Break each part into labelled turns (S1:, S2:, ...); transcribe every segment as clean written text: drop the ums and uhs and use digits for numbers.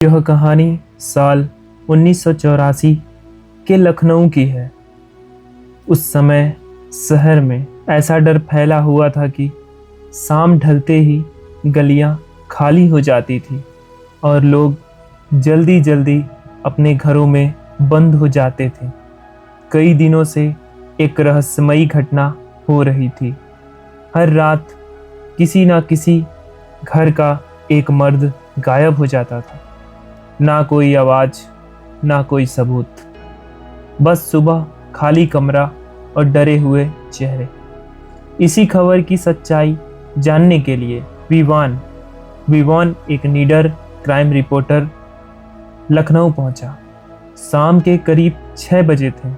S1: यह कहानी साल 1984 के लखनऊ की है। उस समय शहर में ऐसा डर फैला हुआ था कि शाम ढलते ही गलियां खाली हो जाती थी और लोग जल्दी जल्दी अपने घरों में बंद हो जाते थे। कई दिनों से एक रहस्यमयी घटना हो रही थी। हर रात किसी ना किसी घर का एक मर्द गायब हो जाता था। ना कोई आवाज, ना कोई सबूत, बस सुबह खाली कमरा और डरे हुए चेहरे। इसी खबर की सच्चाई जानने के लिए विवान एक निडर क्राइम रिपोर्टर लखनऊ पहुंचा। शाम के करीब 6 बजे थे,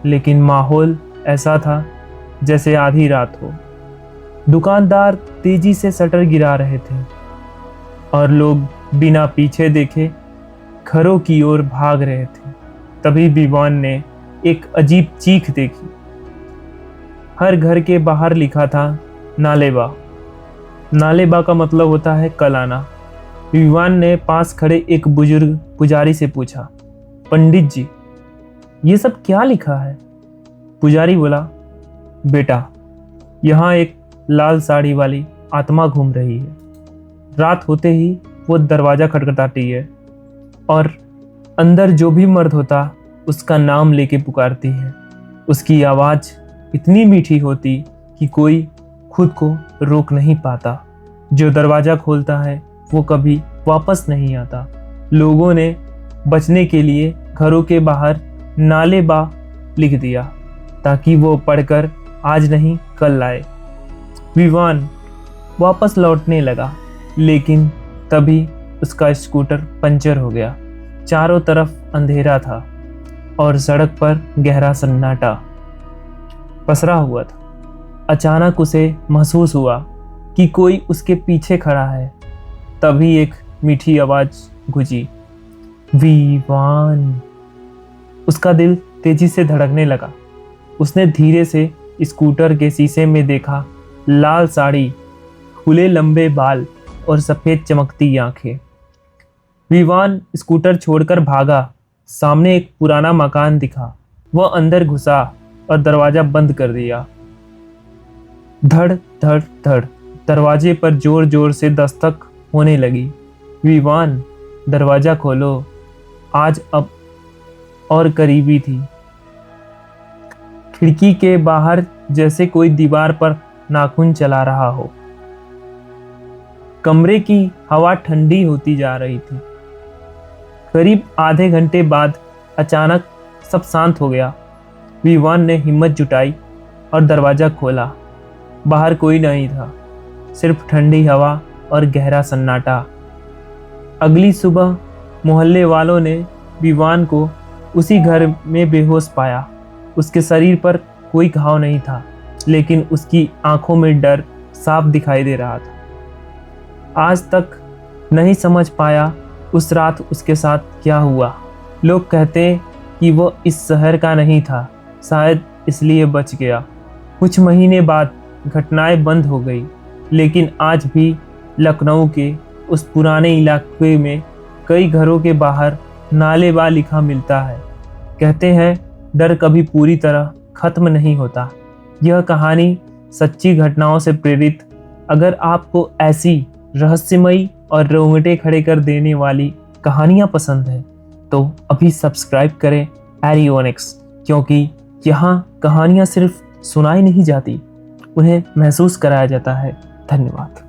S1: लेकिन माहौल ऐसा था जैसे आधी रात हो। दुकानदार तेजी से शटर गिरा रहे थे और लोग बिना पीछे देखे घरों की ओर भाग रहे थे। तभी विवान ने एक अजीब चीख देखी। हर घर के बाहर लिखा था नालेबा। नालेबा का मतलब होता है कल आना। विवान ने पास खड़े एक बुजुर्ग पुजारी से पूछा, पंडित जी, ये सब क्या लिखा है? पुजारी बोला, बेटा, यहाँ एक लाल साड़ी वाली आत्मा घूम रही है। रात होते ही वो दरवाजा खटखटाती है और अंदर जो भी मर्द होता उसका नाम लेके पुकारती है। उसकी आवाज़ इतनी मीठी होती कि कोई खुद को रोक नहीं पाता। जो दरवाज़ा खोलता है वो कभी वापस नहीं आता। लोगों ने बचने के लिए घरों के बाहर नालेबा लिख दिया ताकि वो पढ़कर आज नहीं कल आए। विवान वापस लौटने लगा, लेकिन तभी उसका स्कूटर पंचर हो गया। चारों तरफ अंधेरा था और सड़क पर गहरा सन्नाटा पसरा हुआ था। अचानक उसे महसूस हुआ कि कोई उसके पीछे खड़ा है। तभी एक मीठी आवाज गूंजी, विवान। उसका दिल तेजी से धड़कने लगा। उसने धीरे से स्कूटर के शीशे में देखा, लाल साड़ी, खुले लंबे बाल और सफेद चमकती आंखें। विवान स्कूटर छोड़कर भागा। सामने एक पुराना मकान दिखा। वह अंदर घुसा और दरवाजा बंद कर दिया। धड़ धड़ धड़ दरवाजे पर जोर जोर से दस्तक होने लगी। विवान, दरवाजा खोलो। आज अब और करीबी थी। खिड़की के बाहर जैसे कोई दीवार पर नाखून चला रहा हो। कमरे की हवा ठंडी होती जा रही थी। करीब आधे घंटे बाद अचानक सब शांत हो गया। विवान ने हिम्मत जुटाई और दरवाजा खोला। बाहर कोई नहीं था, सिर्फ ठंडी हवा और गहरा सन्नाटा। अगली सुबह मोहल्ले वालों ने विवान को उसी घर में बेहोश पाया। उसके शरीर पर कोई घाव नहीं था, लेकिन उसकी आंखों में डर साफ दिखाई दे रहा था। आज तक नहीं समझ पाया उस रात उसके साथ क्या हुआ। लोग कहते कि वो इस शहर का नहीं था, शायद इसलिए बच गया। कुछ महीने बाद घटनाएं बंद हो गई, लेकिन आज भी लखनऊ के उस पुराने इलाके में कई घरों के बाहर नालेबा लिखा मिलता है। कहते हैं डर कभी पूरी तरह खत्म नहीं होता। यह कहानी सच्ची घटनाओं से प्रेरित। अगर आपको ऐसी रहस्यमयी और रोंगटे खड़े कर देने वाली कहानियां पसंद है तो अभी सब्सक्राइब करें एरियोनिक्स, क्योंकि यहाँ कहानियां सिर्फ सुनाई नहीं जाती, उन्हें महसूस कराया जाता है। धन्यवाद।